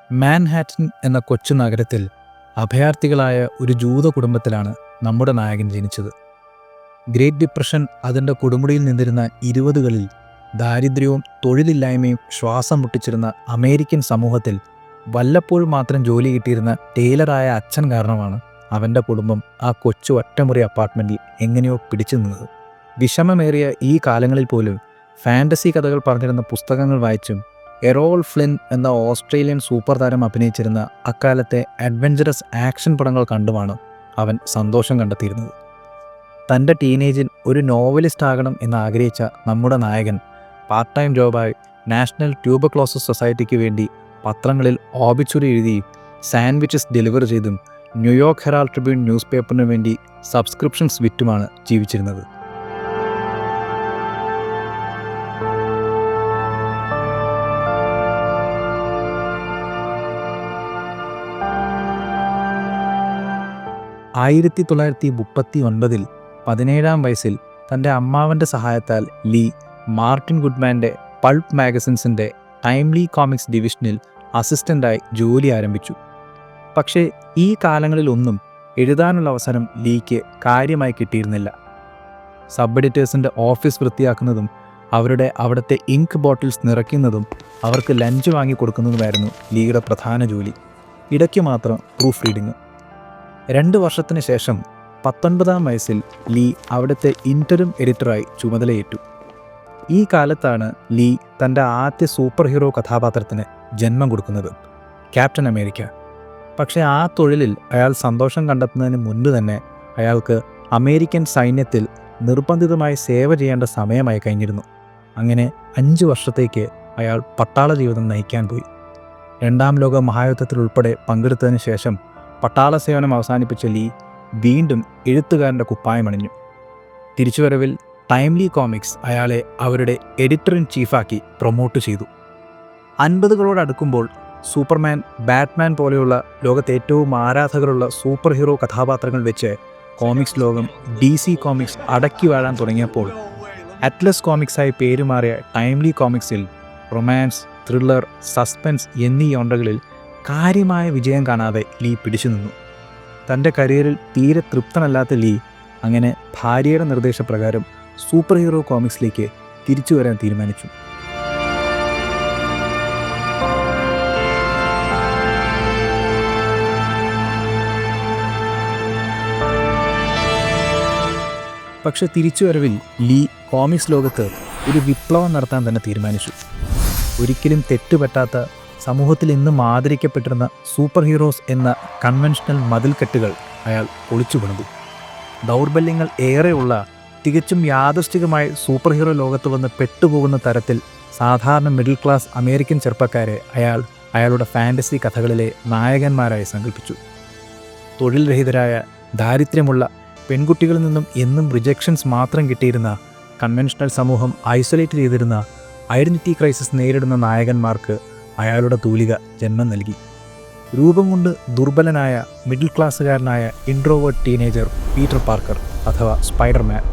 Manhattan എന്ന കൊച്ചു നഗരത്തിൽ അഭയാർത്ഥികളായ ഒരു ജൂത കുടുംബത്തിലാണ് നമ്മുടെ നായകൻ ജനിച്ചത്. ഗ്രേറ്റ് ഡിപ്രഷൻ അതിൻ്റെ കൊടുമുടിയിൽ നിന്നിരുന്ന 20കളിൽ ദാരിദ്ര്യവും തൊഴിലില്ലായ്മയും ശ്വാസം മുട്ടിച്ചിരുന്ന അമേരിക്കൻ സമൂഹത്തിൽ വല്ലപ്പോഴും മാത്രം ജോലി കിട്ടിയിരുന്ന ടൈലറായ അച്ഛൻ കാരണമാണ് അവൻ്റെ കുടുംബം ആ കൊച്ചു ഒറ്റമുറി അപ്പാർട്ട്മെൻറ്റിൽ എങ്ങനെയോ പിടിച്ചു നിന്നത്. വിഷമമേറിയ ഈ കാലങ്ങളിൽ പോലും ഫാൻറ്റസി കഥകൾ പറഞ്ഞിരുന്ന പുസ്തകങ്ങൾ വായിച്ചും എറോൾ ഫ്ലിൻ എന്ന ഓസ്ട്രേലിയൻ സൂപ്പർ താരം അഭിനയിച്ചിരുന്ന അക്കാലത്തെ അഡ്വഞ്ചറസ് ആക്ഷൻ പടങ്ങൾ കണ്ടുമാണ് അവൻ സന്തോഷം കണ്ടെത്തിയിരുന്നത്. തൻ്റെ ടീനേജിൽ ഒരു നോവലിസ്റ്റ് ആകണം എന്ന് ആഗ്രഹിച്ച നമ്മുടെ നായകൻ പാർട്ട് ടൈം ജോബായി നാഷണൽ ട്യൂബർക്ലോസിസ് സൊസൈറ്റിക്ക് വേണ്ടി പത്രങ്ങളിൽ ഓബിച്വറി എഴുതി സാൻഡ്വിച്ചസ് ഡെലിവർ ചെയ്തും ന്യൂയോർക്ക് ഹെറാൾഡ് ട്രിബ്യൂൺ ന്യൂസ് പേപ്പറിന് വേണ്ടി സബ്സ്ക്രിപ്ഷൻസ് വിറ്റുമാണ് ജീവിച്ചിരുന്നത്. ആയിരത്തി 1939 17-ാം വയസ്സിൽ തൻ്റെ അമ്മാവൻ്റെ സഹായത്താൽ ലീ മാർട്ടിൻ ഗുഡ്മാൻ്റെ പൾപ്പ് മാഗസിൻസിൻ്റെ ടൈംലി കോമിക്സ് ഡിവിഷനിൽ അസിസ്റ്റൻ്റായി ജോലി ആരംഭിച്ചു. പക്ഷേ ഈ കാലങ്ങളിലൊന്നും എഴുതാനുള്ള അവസരം ലീക്ക് കാര്യമായി കിട്ടിയിരുന്നില്ല. സബ് എഡിറ്റേഴ്സിൻ്റെ ഓഫീസ് വൃത്തിയാക്കുന്നതും അവിടുത്തെ ഇങ്ക് ബോട്ടിൽസ് നിറയ്ക്കുന്നതും അവർക്ക് ലഞ്ച് വാങ്ങിക്കൊടുക്കുന്നതുമായിരുന്നു ലീയുടെ പ്രധാന ജോലി. ഇടയ്ക്ക് മാത്രം പ്രൂഫ് റീഡിങ്. 2 വർഷത്തിന് ശേഷം 19-ാം വയസ്സിൽ ലീ അവിടുത്തെ ഇൻ്ററിം എഡിറ്ററായി ചുമതലയേറ്റു. ഈ കാലത്താണ് ലീ തൻ്റെ ആദ്യ സൂപ്പർ ഹീറോ കഥാപാത്രത്തിന് ജന്മം കൊടുക്കുന്നത്, ക്യാപ്റ്റൻ അമേരിക്ക. പക്ഷേ ആ തൊഴിലിൽ അയാൾ സന്തോഷം കണ്ടെത്തുന്നതിന് മുൻപ് തന്നെ അയാൾക്ക് അമേരിക്കൻ സൈന്യത്തിൽ നിർബന്ധിതമായി സേവ ചെയ്യേണ്ട സമയമായി കഴിഞ്ഞിരുന്നു. അങ്ങനെ 5 വർഷത്തേക്ക് അയാൾ പട്ടാള ജീവിതം നയിക്കാൻ പോയി. 2ാം ലോക മഹായുദ്ധത്തിലുൾപ്പെടെ പങ്കെടുത്തതിന് ശേഷം പട്ടാള സേവനം അവസാനിപ്പിച്ച ലീ വീണ്ടും എഴുത്തുകാരൻ്റെ കുപ്പായമണിഞ്ഞു. തിരിച്ചുവരവിൽ ടൈംലി കോമിക്സ് അയാളെ അവരുടെ എഡിറ്റർ ഇൻ ചീഫാക്കി പ്രൊമോട്ട് ചെയ്തു. 50കളോടടുക്കുമ്പോൾ സൂപ്പർമാൻ, ബാറ്റ്മാൻ പോലെയുള്ള ലോകത്തെ ഏറ്റവും ആരാധകരുള്ള സൂപ്പർ ഹീറോ കഥാപാത്രങ്ങൾ വെച്ച് കോമിക്സ് ലോകം DC കോമിക്സ് അടക്കി വാഴാൻ തുടങ്ങിയപ്പോൾ അറ്റ്ലസ് കോമിക്സായി പേരുമാറിയ ടൈംലി കോമിക്സിൽ റൊമാൻസ്, ത്രില്ലർ, സസ്പെൻസ് എന്നീ ജോൺറകളിൽ കാര്യമായ വിജയം കാണാതെ ലീ പിടിച്ചു നിന്നു. തൻ്റെ കരിയറിൽ തീരെ തൃപ്തനല്ലാത്ത ലീ അങ്ങനെ ഭാര്യയുടെ നിർദ്ദേശപ്രകാരം സൂപ്പർ ഹീറോ കോമിക്സിലേക്ക് തിരിച്ചു വരാൻ തീരുമാനിച്ചു. പക്ഷെ തിരിച്ചുവരവിൽ ലീ കോമിക്സ് ലോകത്ത് ഒരു വിപ്ലവം നടത്താൻ തന്നെ തീരുമാനിച്ചു. ഒരിക്കലും തെറ്റുപറ്റാത്ത, സമൂഹത്തിൽ ഇന്നും ആദരിക്കപ്പെട്ടിരുന്ന സൂപ്പർ ഹീറോസ് എന്ന കൺവെൻഷണൽ മതിൽക്കെട്ടുകൾ അയാൾ പൊളിച്ചു പണിതു. ദൗർബല്യങ്ങൾ ഏറെയുള്ള, തികച്ചും യാദൃശ്ചികമായി സൂപ്പർ ഹീറോ ലോകത്ത് വന്ന് പെട്ടുപോകുന്ന തരത്തിൽ സാധാരണ മിഡിൽ ക്ലാസ് അമേരിക്കൻ ചെറുപ്പക്കാരെ അയാളുടെ ഫാൻറ്റസി കഥകളിലെ നായകന്മാരായി സങ്കല്പിച്ചു. തൊഴിൽ രഹിതരായ, ദാരിദ്ര്യമുള്ള, പെൺകുട്ടികളിൽ നിന്നും എന്നും റിജക്ഷൻസ് മാത്രം കിട്ടിയിരുന്ന, കൺവെൻഷണൽ സമൂഹം ഐസൊലേറ്റ് ചെയ്തിരുന്ന, ഐഡൻറ്റിറ്റി ക്രൈസിസ് നേരിടുന്ന നായകന്മാർക്ക് അയാളുടെ തൂലിക ജന്മം നൽകി. രൂപം കൊണ്ട് ദുർബലനായ മിഡിൽ ക്ലാസ്സുകാരനായ ഇൻട്രോവേർട്ട് ടീനേജർ പീറ്റർ പാർക്കർ അഥവാ സ്പൈഡർമാൻ,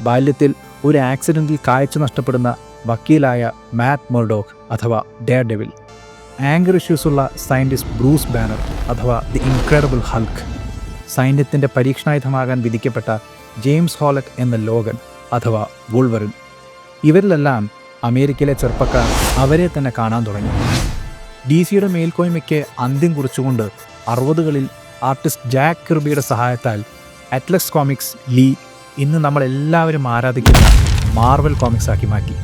ബാല്യത്തിൽ ഒരു ആക്സിഡൻറ്റിൽ കാഴ്ച നഷ്ടപ്പെടുന്ന വക്കീലായ മാറ്റ് മർഡോക്ക് അഥവാ ഡെയർ ഡെവിൽ, ആംഗർ ഇഷ്യൂസുള്ള സയൻറ്റിസ്റ്റ് ബ്രൂസ് ബാനർ അഥവാ ദി ഇൻക്രെഡിബിൾ ഹൾക്ക്, സൈന്യത്തിൻ്റെ പരീക്ഷണായുധമാകാൻ വിധിക്കപ്പെട്ട ജെയിംസ് ഹോളറ്റ് എന്ന ലോഗൻ അഥവാ വൂൾവറിൻ. ഇവരിലെല്ലാം അമേരിക്കയിലെ ചെറുപ്പക്കാർ അവരെ തന്നെ കാണാൻ തുടങ്ങി. DCയുടെ മേൽക്കോയ്മയ്ക്ക് അന്ത്യം കുറിച്ചുകൊണ്ട് 60കളിൽ ആർട്ടിസ്റ്റ് ജാക്ക് കിർബിയുടെ സഹായത്താൽ അറ്റ്ലസ് കോമിക്സ് ലീ ഇന്ന് നമ്മളെല്ലാവരും ആരാധിക്കുന്ന മാർവൽ കോമിക്സ് ആക്കി മാറ്റി.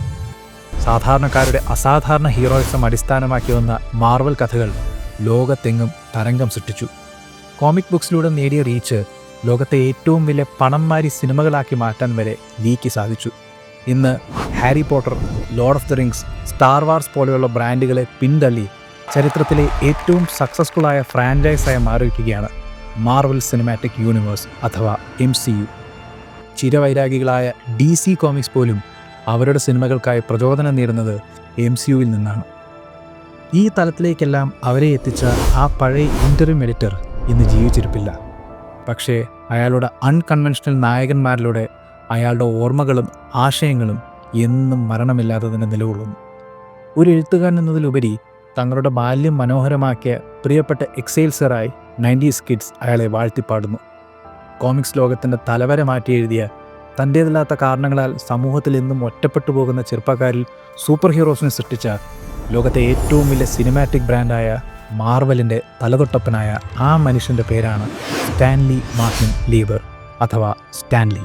സാധാരണക്കാരുടെ അസാധാരണ ഹീറോയിസം അടിസ്ഥാനമാക്കി വന്ന മാർവൽ കഥകൾ ലോകത്തെങ്ങും തരംഗം സൃഷ്ടിച്ചു. കോമിക് ബുക്സിലൂടെ നേടിയ റീച്ച് ലോകത്തെ ഏറ്റവും വലിയ പണംമാരി സിനിമകളാക്കി മാറ്റാൻ വരെ ലീക്ക് സാധിച്ചു. ഇന്ന് Harry Potter, Lord of the rings, star wars പോലെയുള്ള ബ്രാൻഡുകളെ പിന്തള്ളി ചരിത്രത്തിലെ ഏറ്റവും സക്സസ്ഫുള്ളായ ഫ്രാഞ്ചൈസായി മാറിയിരിക്കുകയാണ് മാർവൽ സിനിമാറ്റിക് യൂണിവേഴ്സ് അഥവാ MCU. ചിരവൈരാഗികളായ DC കോമിക്സ് പോലും അവരുടെ സിനിമകൾക്കായി പ്രചോദനം നേടുന്നത് MCUവിൽ നിന്നാണ്. ഈ തലത്തിലേക്കെല്ലാം അവരെ എത്തിച്ച ആ പഴയ ഇൻ്ററിം എഡിറ്റർ ഇന്ന് ജീവിച്ചിരിപ്പില്ല. പക്ഷേ അയാളുടെ അൺകൺവെൻഷണൽ നായകന്മാരിലൂടെ അയാളുടെ ഓർമ്മകളും ആശയങ്ങളും എന്നും മരണമില്ലാതെ തന്നെ നിലകൊള്ളുന്നു. ഒരു എഴുത്തുകാരൻ എന്നതിലുപരി തങ്ങളുടെ ബാല്യം മനോഹരമാക്കിയ പ്രിയപ്പെട്ട എക്സൈൽസറായി 90s കിഡ്സ് അയാളെ വാഴ്ത്തിപ്പാടുന്നു. കോമിക്സ് ലോകത്തിൻ്റെ തലവര മാറ്റി എഴുതിയ, തൻ്റേതല്ലാത്ത കാരണങ്ങളാൽ സമൂഹത്തിൽ എന്നും ഒറ്റപ്പെട്ടു പോകുന്ന ചെറുപ്പക്കാരിൽ സൂപ്പർ ഹീറോസിനെ സൃഷ്ടിച്ച ലോകത്തെ ഏറ്റവും വലിയ സിനിമാറ്റിക് ബ്രാൻഡായ മാർവലിൻ്റെ തലതൊട്ടപ്പനായ ആ മനുഷ്യൻ്റെ പേരാണ് സ്റ്റാൻലി മാർട്ടിൻ ലീബർ അഥവാ സ്റ്റാൻലി.